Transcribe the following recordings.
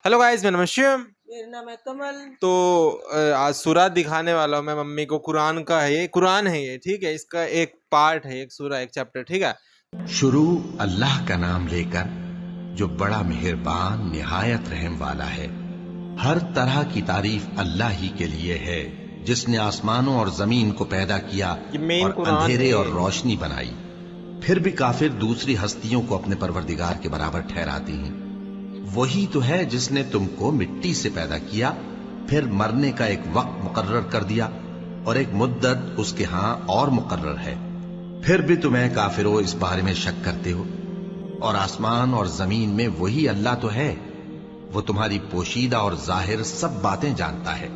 Hello guys, मेरा नाम है शिवम। मेरा नाम है कमल। तो आज सूरा दिखाने वाला हूँ मैं मम्मी को। कुरान का है ये, कुरान है ये, ठीक है। इसका एक पार्ट है, एक सूरा, एक चैप्टर, ठीक है। शुरू अल्लाह का नाम लेकर जो बड़ा मेहरबान निहायत रहम वाला है। हर तरह की तारीफ अल्लाह ही के लिए है जिसने आसमानों और जमीन को पैदा किया और अंधेरे और रोशनी बनाई। फिर भी काफिर दूसरी हस्तियों को अपने परवरदिगार के बराबर ठहराते हैं। वही तो है जिसने तुमको मिट्टी से पैदा किया, फिर मरने का एक वक्त मुकर्रर कर दिया और एक मुद्दत उसके हां और मुकर्रर है। फिर भी तुम्हें काफिरों इस बारे में शक करते हो। और आसमान और जमीन में वही अल्लाह तो है, वो तुम्हारी पोशीदा और जाहिर सब बातें जानता है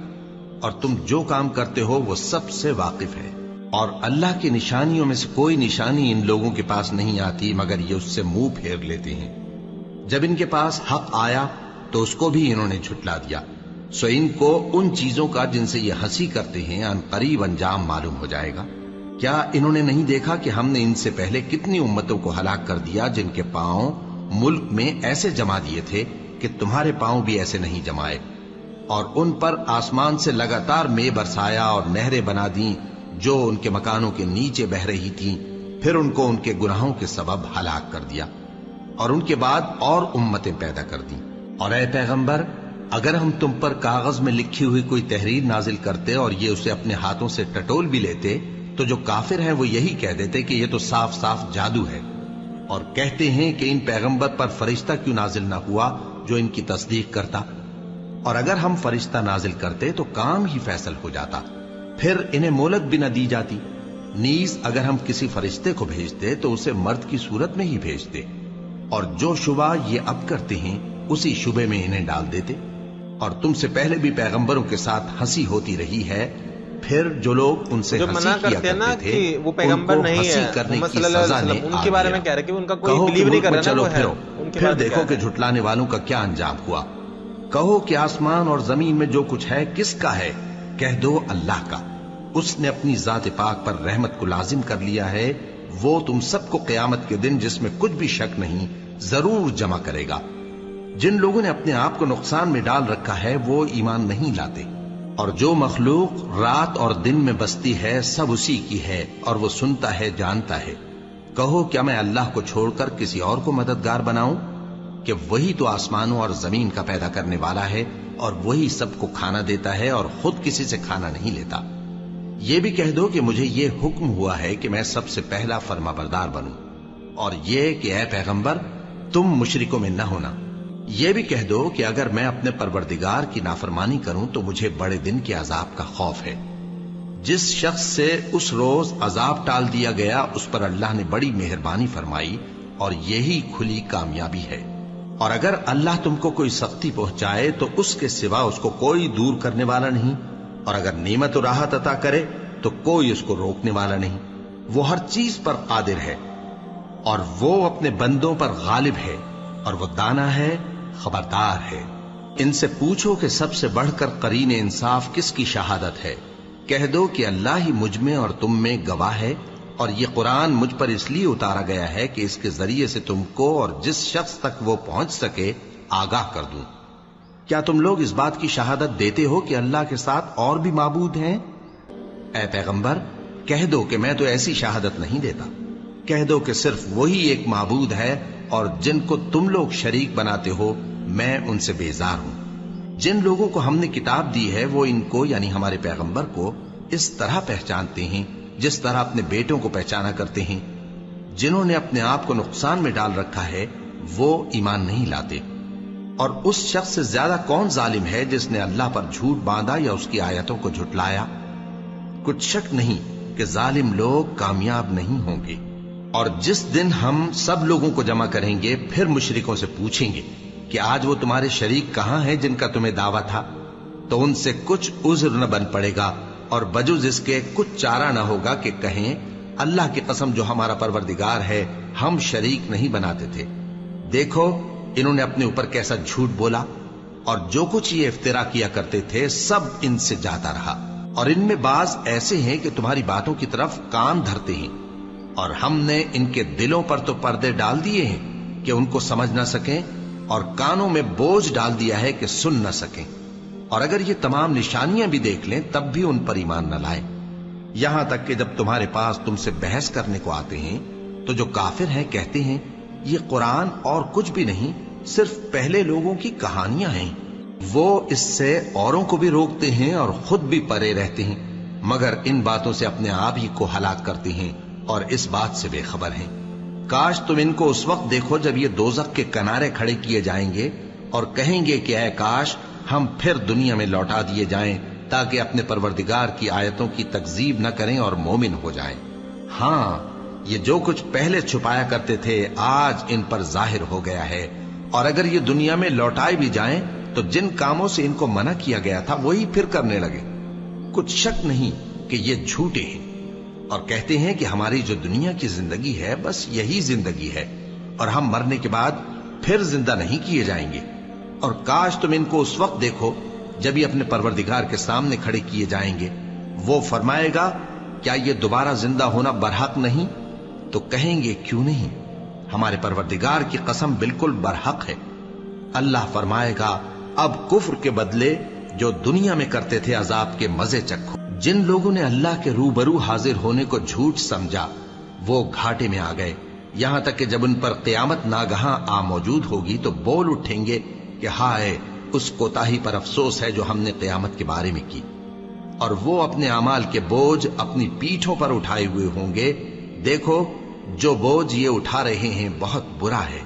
और तुम जो काम करते हो वो सबसे वाकिफ है। और अल्लाह की निशानियों में से कोई निशानी इन लोगों के पास नहीं आती मगर ये उससे मुंह फेर लेते हैं। जब इनके पास हक आया तो उसको भी इन्होंने झुटला दिया। सो इनको उन चीजों का जिनसे ये हंसी करते हैं अनकरीब अंजाम मालूम हो जाएगा। क्या इन्होंने नहीं देखा कि हमने इनसे पहले कितनी उम्मतों को हलाक कर दिया जिनके पांव मुल्क में ऐसे जमा दिए थे कि तुम्हारे पांव भी ऐसे नहीं जमाए, और उन पर आसमान से लगातार मे बरसाया और नहरें बना दी जो उनके मकानों के नीचे बह रही थीं। फिर उनको उनके गुनाहों के सबब हलाक कर दिया और उनके बाद और उम्मतें पैदा कर दी। और ऐ पैगंबर, अगर हम तुम पर कागज में लिखी हुई कोई तहरीर नाजिल करते और ये उसे अपने हाथों से टटोल भी लेते तो जो काफिर हैं वो यही कह देते कि ये तो साफ साफ जादू है, और कहते हैं कि इन पैगंबर पर फरिश्ता क्यों नाजिल ना हुआ जो इनकी तस्दीक करता। और अगर हम फरिश्ता नाजिल करते तो काम ही फैसल हो जाता, फिर इन्हें मोहलत भी न दी जाती। नीज अगर हम किसी फरिश्ते को भेजते तो उसे मर्द की सूरत में ही भेजते, और जो शुबा ये अब करते हैं उसी शुबे में इन्हें डाल देते। और तुमसे पहले भी पैगंबरों के साथ हंसी होती रही है। फिर जो लोग उनसे जो मना करते हैं ना कि वो पैगंबर नहीं है, करने की सजा ने उनके बारे में कह रहे कि उनका कोई बिलीव नहीं कर रहा ना, चलो वो है। फिर देखो कि झुटलाने वालों का क्या अंजाम हुआ। कहो कि आसमान और जमीन में जो कुछ है किसका है? कह दो अल्लाह का। उसने अपनी जात पाक पर रहमत को लाजिम कर लिया है। वो तुम सबको क़यामत के दिन, जिसमें कुछ भी शक नहीं, जरूर जमा करेगा। जिन लोगों ने अपने आप को नुकसान में डाल रखा है वो ईमान नहीं लाते। और जो मखलूक रात और दिन में बसती है सब उसी की है और वो सुनता है, जानता है। कहो क्या मैं अल्लाह को छोड़कर किसी और को मददगार बनाऊं कि वही तो आसमानों और जमीन का पैदा करने वाला है और वही सबको खाना देता है और खुद किसी से खाना नहीं लेता। ये भी कह दो कि मुझे ये हुक्म हुआ है कि मैं सबसे पहला फरमाबरदार बनूं, और ये कि ऐ पैगंबर तुम मुशरिकों में न होना। ये भी कह दो कि अगर मैं अपने परवरदिगार की नाफरमानी करूं तो मुझे बड़े दिन के अजाब का खौफ है। जिस शख्स से उस रोज अजाब टाल दिया गया उस पर अल्लाह ने बड़ी मेहरबानी फरमाई और यही खुली कामयाबी है। और अगर अल्लाह तुमको कोई सख्ती पहुंचाए तो उसके सिवा उसको कोई दूर करने वाला नहीं, और अगर नेमत और राहत अता करे तो कोई उसको रोकने वाला नहीं। वो हर चीज पर कादिर है और वो अपने बंदों पर गालिब है, और वो दाना है, खबरदार है। इनसे पूछो कि सबसे बढ़कर करीन इंसाफ किसकी शहादत है। कह दो कि अल्लाह ही मुझ में और तुम में गवाह है, और ये कुरान मुझ पर इसलिए उतारा गया है कि इसके जरिए से तुमको और जिस शख्स तक वो पहुंच सके आगाह कर दूं। क्या तुम लोग इस बात की शहादत देते हो कि अल्लाह के साथ और भी माबूद हैं? ऐ पैगंबर, कह दो कि मैं तो ऐसी शहादत नहीं देता। कह दो कि सिर्फ वही एक माबूद है और जिनको तुम लोग शरीक बनाते हो मैं उनसे बेजार हूं। जिन लोगों को हमने किताब दी है वो इनको यानी हमारे पैगंबर को इस तरह पहचानते हैं जिस तरह अपने बेटों को पहचाना करते हैं। जिन्होंने अपने आप को नुकसान में डाल रखा है वो ईमान नहीं लाते। और उस शख्स से ज्यादा कौन जालिम है जिसने अल्लाह पर झूठ बांधा या उसकी आयतों को झुटलाया? कुछ शक नहीं कि जालिम लोग कामयाब नहीं होंगे। और जिस दिन हम सब लोगों को जमा करेंगे फिर मुशरिकों से पूछेंगे कि आज वो तुम्हारे शरीक कहां हैं जिनका तुम्हें दावा था, तो उनसे कुछ उज़्र न बन पड़ेगा और बजुज इसके कुछ चारा न होगा कि कहें अल्लाह की कसम जो हमारा परवरदिगार है हम शरीक नहीं बनाते थे। देखो इन्होंने अपने ऊपर कैसा झूठ बोला, और जो कुछ ये इफ्तिरा किया करते थे सब इनसे जाता रहा। और इनमें बाज ऐसे हैं कि तुम्हारी बातों की तरफ कान धरते हैं, और हमने इनके दिलों पर तो पर्दे डाल दिए हैं कि उनको समझ ना सकें, اور کانوں میں بوجھ ڈال دیا ہے کہ سن نہ سکیں، اور اگر یہ تمام نشانیاں بھی دیکھ لیں تب بھی ان پر ایمان نہ لائیں، یہاں تک کہ جب تمہارے پاس تم سے بحث کرنے کو آتے ہیں تو جو کافر ہیں کہتے ہیں یہ قرآن اور کچھ بھی نہیں، صرف پہلے لوگوں کی کہانیاں ہیں۔ وہ اس سے اوروں کو بھی روکتے ہیں اور خود بھی پرے رہتے ہیں، مگر ان باتوں سے اپنے آپ ہی کو ہلاک کرتے ہیں اور اس بات سے بے خبر ہیں۔ کاش تم ان کو اس وقت دیکھو جب یہ دوزخ کے کنارے کھڑے کیے جائیں گے اور کہیں گے کہ اے کاش ہم پھر دنیا میں لوٹا دیے جائیں تاکہ اپنے پروردگار کی آیتوں کی تکذیب نہ کریں اور مومن ہو جائیں۔ ہاں، یہ جو کچھ پہلے چھپایا کرتے تھے آج ان پر ظاہر ہو گیا ہے، اور اگر یہ دنیا میں لوٹائے بھی جائیں تو جن کاموں سے ان کو منع کیا گیا تھا وہی پھر کرنے لگے۔ کچھ شک نہیں کہ یہ جھوٹے ہیں اور کہتے ہیں کہ ہماری جو دنیا کی زندگی ہے بس یہی زندگی ہے اور ہم مرنے کے بعد پھر زندہ نہیں کیے جائیں گے، اور کاش تم ان کو اس وقت دیکھو جب یہ اپنے پروردگار کے سامنے کھڑے کیے جائیں گے۔ وہ فرمائے گا کیا یہ دوبارہ زندہ ہونا برحق نہیں؟ تو کہیں گے کیوں نہیں، ہمارے پروردگار کی قسم بالکل برحق ہے۔ اللہ فرمائے گا اب کفر کے بدلے جو دنیا میں کرتے تھے عذاب کے مزے چکھو۔ جن لوگوں نے اللہ کے روبرو حاضر ہونے کو جھوٹ سمجھا وہ گھاٹے میں آ گئے، یہاں تک کہ جب ان پر قیامت ناگہاں آ موجود ہوگی تو بول اٹھیں گے کہ ہائے اس کوتاہی پر افسوس ہے جو ہم نے قیامت کے بارے میں کی، اور وہ اپنے اعمال کے بوجھ اپنی پیٹھوں پر اٹھائے ہوئے ہوں گے۔ دیکھو جو بوجھ یہ اٹھا رہے ہیں بہت برا ہے،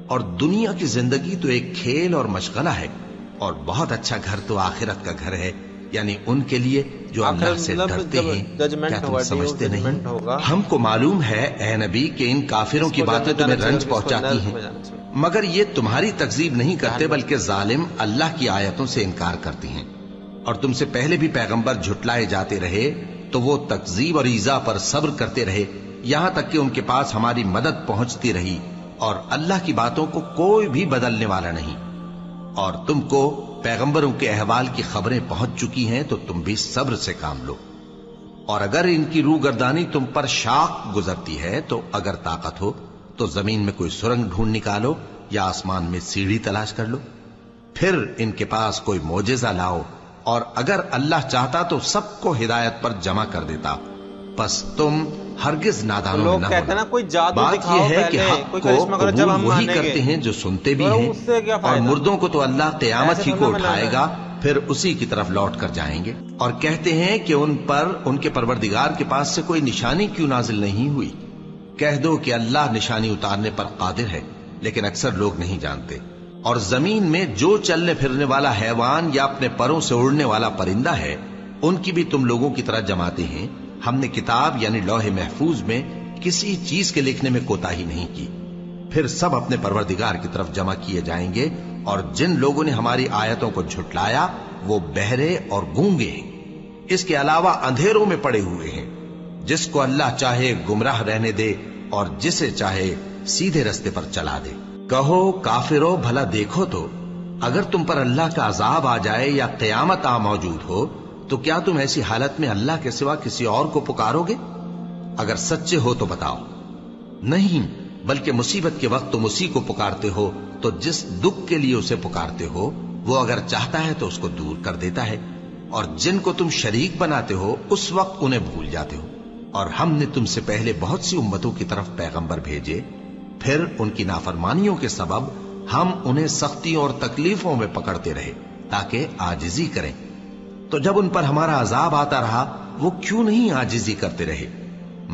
اور دنیا کی زندگی تو ایک کھیل اور مشغلہ ہے، اور بہت اچھا گھر تو آخرت کا گھر ہے، یعنی ان کے لیے جو اللہ سے ڈرتے ہیں۔ کیا تم سمجھتے نہیں؟ ہم کو معلوم ہے اے نبی کہ ان کافروں کی باتیں تمہیں رنج پہنچاتی ہیں، مگر یہ تمہاری تکذیب نہیں کرتے بلکہ ظالم اللہ کی آیتوں سے انکار کرتے ہیں، اور تم سے پہلے بھی پیغمبر جھٹلائے جاتے رہے تو وہ تکذیب اور ایذا پر صبر کرتے رہے، یہاں تک کہ ان کے پاس ہماری مدد پہنچتی رہی، اور اللہ کی باتوں کو کوئی بھی بدلنے والا نہیں، اور تم کو پیغمبروں کے احوال کی خبریں پہنچ چکی ہیں تو تم بھی صبر سے کام لو۔ اور اگر ان کی روح گردانی تم پر شاق گزرتی ہے تو اگر طاقت ہو تو زمین میں کوئی سرنگ ڈھونڈ نکالو یا آسمان میں سیڑھی تلاش کر لو، پھر ان کے پاس کوئی معجزہ لاؤ، اور اگر اللہ چاہتا تو سب کو ہدایت پر جمع کر دیتا، پس تم ہرگز نادانوں میں نہ ہونا۔ بات یہ ہے کہ حق کو قبول وہی کرتے ہیں جو سنتے بھی ہیں، اور مردوں کو تو اللہ قیامت ہی کو اٹھائے گا، پھر اسی کی طرف لوٹ کر جائیں گے۔ اور کہتے ہیں کہ ان پر ان کے پروردگار کے پاس سے کوئی نشانی کیوں نازل نہیں ہوئی؟ کہہ دو کہ اللہ نشانی اتارنے پر قادر ہے، لیکن اکثر لوگ نہیں جانتے۔ اور زمین میں جو چلنے پھرنے والا حیوان یا اپنے پروں سے اڑنے والا پرندہ ہے ان کی بھی تم لوگوں کی طرح جماتے ہیں۔ ہم نے کتاب یعنی لوح محفوظ میں کسی چیز کے لکھنے میں کوتاہی نہیں کی، پھر سب اپنے پروردگار کی طرف جمع کیے جائیں گے، اور جن لوگوں نے ہماری آیتوں کو جھٹلایا وہ بہرے اور گونگے ہیں، اس کے علاوہ اندھیروں میں پڑے ہوئے ہیں۔ جس کو اللہ چاہے گمراہ رہنے دے اور جسے چاہے سیدھے رستے پر چلا دے۔ کہو کافرو بھلا دیکھو تو اگر تم پر اللہ کا عذاب آ جائے یا قیامت آ موجود ہو تو کیا تم ایسی حالت میں اللہ کے سوا کسی اور کو پکارو گے؟ اگر سچے ہو تو بتاؤ۔ نہیں، بلکہ مصیبت کے وقت تم اسی کو پکارتے ہو، تو جس دکھ کے لیے اسے پکارتے ہو وہ اگر چاہتا ہے تو اس کو دور کر دیتا ہے، اور جن کو تم شریک بناتے ہو اس وقت انہیں بھول جاتے ہو۔ اور ہم نے تم سے پہلے بہت سی امتوں کی طرف پیغمبر بھیجے، پھر ان کی نافرمانیوں کے سبب ہم انہیں سختیوں اور تکلیفوں میں پکڑتے رہے تاکہ عاجزی کریں۔ تو جب ان پر ہمارا عذاب آتا رہا وہ کیوں نہیں عاجزی کرتے رہے؟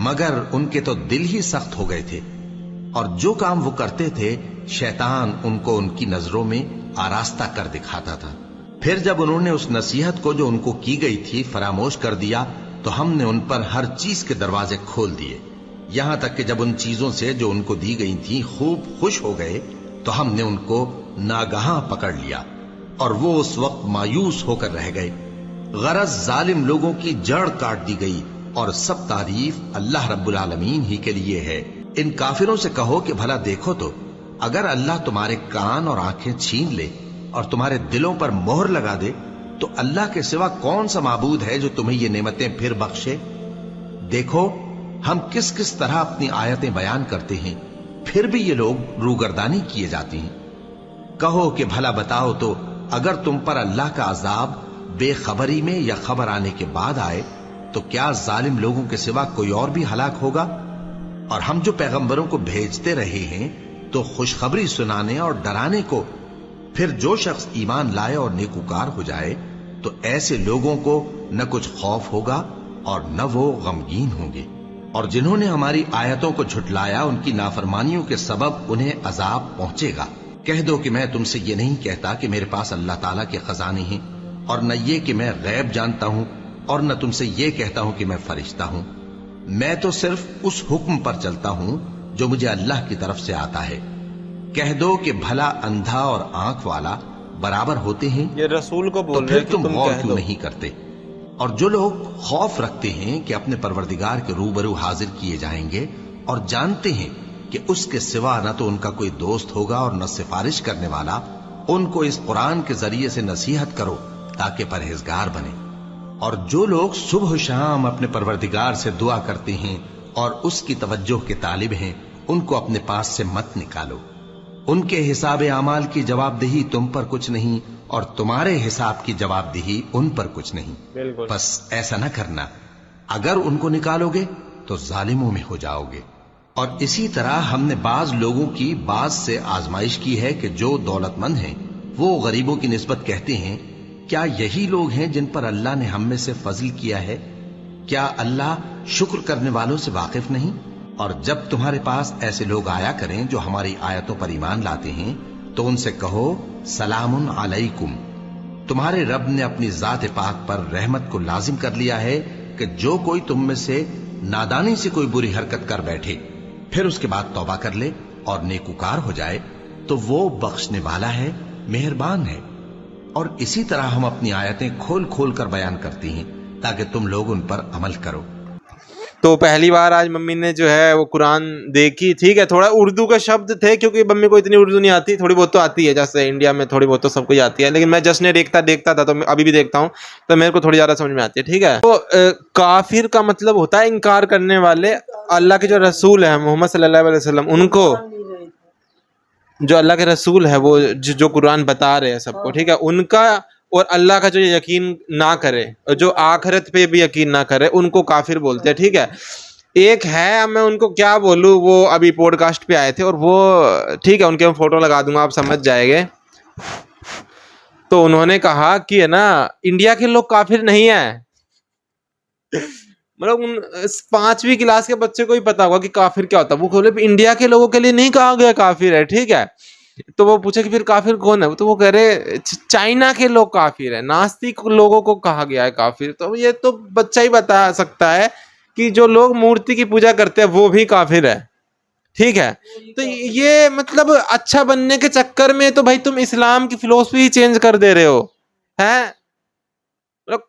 مگر ان کے تو دل ہی سخت ہو گئے تھے، اور جو کام وہ کرتے تھے شیطان ان کو ان کی نظروں میں آراستہ کر دکھاتا تھا۔ پھر جب انہوں نے اس نصیحت کو جو ان کو کی گئی تھی فراموش کر دیا تو ہم نے ان پر ہر چیز کے دروازے کھول دیے، یہاں تک کہ جب ان چیزوں سے جو ان کو دی گئی تھی خوب خوش ہو گئے تو ہم نے ان کو ناگہاں پکڑ لیا، اور وہ اس وقت مایوس ہو کر رہ گئے۔ غرض ظالم لوگوں کی جڑ کاٹ دی گئی، اور سب تعریف اللہ رب العالمین ہی کے لیے ہے۔ ان کافروں سے کہو کہ بھلا دیکھو تو اگر اللہ تمہارے کان اور آنکھیں چھین لے اور تمہارے دلوں پر مہر لگا دے تو اللہ کے سوا کون سا معبود ہے جو تمہیں یہ نعمتیں پھر بخشے؟ دیکھو ہم کس کس طرح اپنی آیتیں بیان کرتے ہیں، پھر بھی یہ لوگ روگردانی کیے جاتے ہیں۔ कहो कि भला बताओ तो अगर तुम पर अल्लाह का अजाब बेखबरी में या खबर आने के बाद आए तो क्या जालिम लोगों के सिवा कोई और भी हलाक होगा? और हम जो पैगंबरों को भेजते रहे हैं तो खुशखबरी सुनाने और डराने को। फिर जो शख्स ईमान लाए और नेकूकार हो जाए तो ऐसे लोगों को न कुछ खौफ होगा और न वो गमगीन होंगे। और जिन्होंने हमारी आयतों को झुटलाया उनकी नाफरमानियों के सबब उन्हें अजाब पहुंचेगा। कह दो कि मैं तुमसे ये नहीं कहता कि मेरे पास अल्लाह ताला के खजाने हैं, और न ये कि मैं गैब जानता हूं, और न तुमसे ये कहता हूं कि मैं फरिश्ता हूं। मैं तो सिर्फ उस हुक्म पर चलता हूं जो मुझे अल्लाह की तरफ से आता है। कह दो कि भला अंधा और आंख वाला बराबर होते हैं? ये रसूल को तो बोल फिर रहे कि तुम गौर कह क्यों दो। नहीं करते? और जो लोग खौफ रखते हैं कि अपने परवरदिगार के रूबरू हाजिर किए जाएंगे और जानते हैं कि उसके सिवा न तो उनका कोई दोस्त होगा और न सिफारिश करने वाला, उनको इस कुरान के जरिए से नसीहत करो ताकि परहेजगार बने। और जो लोग सुबह शाम अपने परवरदिगार से दुआ करते हैं और उसकी तवज्जो के तालिब हैं, उनको अपने पास से मत निकालो। उनके हिसाब आमाल की जवाबदेही तुम पर कुछ नहीं और तुम्हारे हिसाब की जवाबदेही उन पर कुछ नहीं। बिल्कुल। बस ऐसा न करना, अगर उनको निकालोगे तो जालिमों में हो जाओगे। और इसी तरह हमने बाज लोगों की बाज से आजमाइश की है कि जो दौलतमंद हैं वो गरीबों की निस्बत कहते हैं, क्या यही लोग हैं जिन पर अल्लाह ने हम में से फजल किया है? क्या अल्लाह शुक्र करने वालों से वाकिफ नहीं? और जब तुम्हारे पास ऐसे लोग आया करें जो हमारी आयतों पर ईमान लाते हैं तो उनसे कहो सलामुन अलैकुम। तुम्हारे रब ने अपनी जात पाक पर रहमत को लाजिम कर लिया है कि जो कोई तुम में से नादानी से कोई बुरी हरकत कर बैठे फिर उसके बाद तौबा कर ले और नेकूकार हो जाए तो वो बख्शने वाला है, मेहरबान है। और इसी तरह हम अपनी आयतें खोल खोल कर बयान करती हैं ताकि तुम लोग उन पर अमल करो। तो पहली बार आज मम्मी ने जो है वो कुरान देखी। ठीक है, थोड़ा उर्दू के शब्द थे क्योंकि मम्मी को इतनी उर्दू नहीं आती, थोड़ी बहुत तो आती है, जैसे इंडिया में थोड़ी बहुत तो सब कुछ आती है, लेकिन मैं जश्न देखता था तो मैं अभी भी देखता हूँ तो मेरे को थोड़ी ज़्यादा समझ में आती है। ठीक है, तो काफिर का मतलब होता है इनकार करने वाले। अल्लाह के जो रसूल है मोहम्मद सल्लल्लाहु अलैहि वसल्लम, उनको जो अल्लाह के रसूल है वो जो कुरान बता रहे हैं सबको, ठीक है, उनका और अल्लाह का जो यकीन ना करे और जो आखिरत पे भी यकीन ना करे उनको काफिर बोलते हैं। ठीक है, एक है, मैं उनको क्या बोलूँ, वो अभी पॉडकास्ट पे आए थे और वो, ठीक है, उनके मैं फोटो लगा दूंगा, आप समझ जाएंगे। तो उन्होंने कहा कि है ना इंडिया के लोग काफिर नहीं है। मतलब उन 5वीं क्लास के बच्चे को ही पता होगा कि काफिर क्या होता है। वो बोले इंडिया के लोगों के लिए नहीं कहा गया काफिर है। ठीक है, तो वो पूछे कि फिर काफिर कौन है, तो वो कह रहे चाइना के लोग काफिर है, नास्तिक लोगों को कहा गया है काफिर। तो ये तो बच्चा ही बता सकता है कि जो लोग मूर्ति की पूजा करते हैं वो भी काफिर है। ठीक है, तो ये मतलब अच्छा बनने के चक्कर में तो भाई तुम इस्लाम की फिलोसफी ही चेंज कर दे रहे हो, है?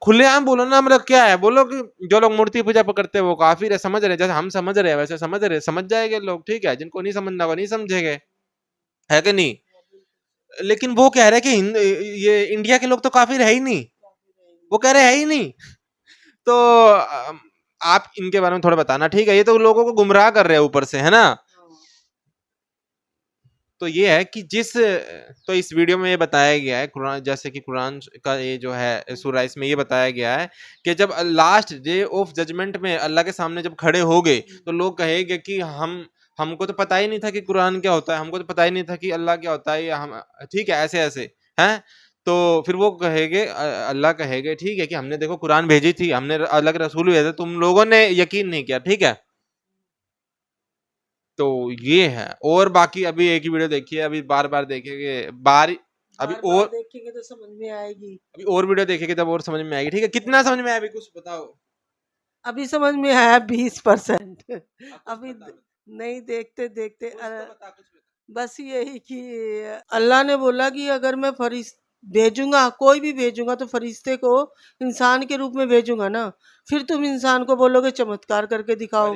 खुलेआम बोलो ना, मतलब क्या है, बोलो कि जो लोग मूर्ति पूजा करते हैं वो काफिर है। समझ रहे, जैसे हम समझ रहे हैं वैसे समझ रहे, समझ जाएंगे लोग। ठीक है, जिनको नहीं समझना वो नहीं समझेंगे, है कि नहीं? लेकिन वो कह रहे हैं कि ये इंडिया के लोग तो काफिर है ही नहीं, वो कह रहे हैं ही नहीं। तो आप इनके बारे में थोड़ा बताना। ठीक है, ये तो लोगों को गुमराह कर रहे हैं ऊपर से, है ना? तो ये है कि तो इस वीडियो में ये बताया गया है कुरान, जैसे कि कुरान का ये जो है सूरा, इसमें ये बताया गया है कि जब लास्ट डे ऑफ जजमेंट में अल्लाह के सामने जब खड़े हो गए तो लोग कहेंगे कि हमको तो पता ही नहीं था कि कुरान क्या होता है, हमको तो पता ही नहीं था कि अल्लाह क्या होता है, या हम, ठीक है, ऐसे ऐसे हैं। तो फिर वो कहेंगे, अल्लाह कहेंगे ठीक है कि हमने देखो कुरान भेजी थी, हमने अल्लाह के रसूल भेजे, तुम लोगों ने यकीन नहीं किया। ठीक है, तो ये है। और बाकी अभी एक ही वीडियो देखिए, अभी बार बार देखेंगे, अभी और देखेंगे तो समझ में आएगी। अभी और वीडियो देखेंगे तब और समझ में आएगी। ठीक है, कितना समझ में आया अभी कुछ बताओ। अभी समझ में आया 20%। अभी नहीं देखते देखते बस यही कि अल्लाह ने बोला कि अगर मैं भेजूंगा, कोई भी भेजूंगा तो फरिश्ते को इंसान के रूप में भेजूंगा ना। फिर तुम इंसान को बोलोगे चमत्कार करके दिखाओ,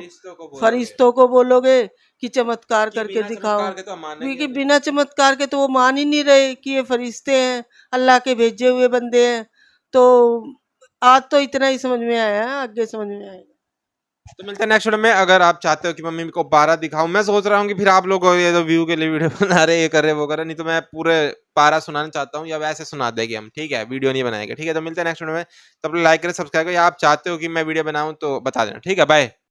फरिश्तों को बोलोगे कि चमत्कार करके दिखाओ, क्योंकि बिना चमत्कार के तो वो मान ही नहीं रहे कि ये फरिश्ते हैं, अल्लाह के भेजे हुए बंदे हैं। तो आज तो इतना ही समझ में आया है, आगे समझ में आएगा। تو ملتے ہیں نیکسٹ ویڈیو میں. اگر آپ چاہتے ہو کہ ممی کو پارا دکھاؤں, میں سوچ رہا ہوں کہ پھر آپ لوگ یہ تو ویو کے لیے ویڈیو بنا رہے, یہ کر رہے وہ کر رہے, نہیں تو میں پورے پارا سنانا چاہتا ہوں, یا ویسے سنا دیں گے ہم, ٹھیک ہے, ویڈیو نہیں بنائیں گے, ٹھیک ہے. تو ملتے ہیں نیکسٹ ویڈیو میں, تب لائک کریں, سبسکرائب کریں. آپ چاہتے ہو کہ میں ویڈیو بناؤں تو بتا دینا, ٹھیک ہے, بائے.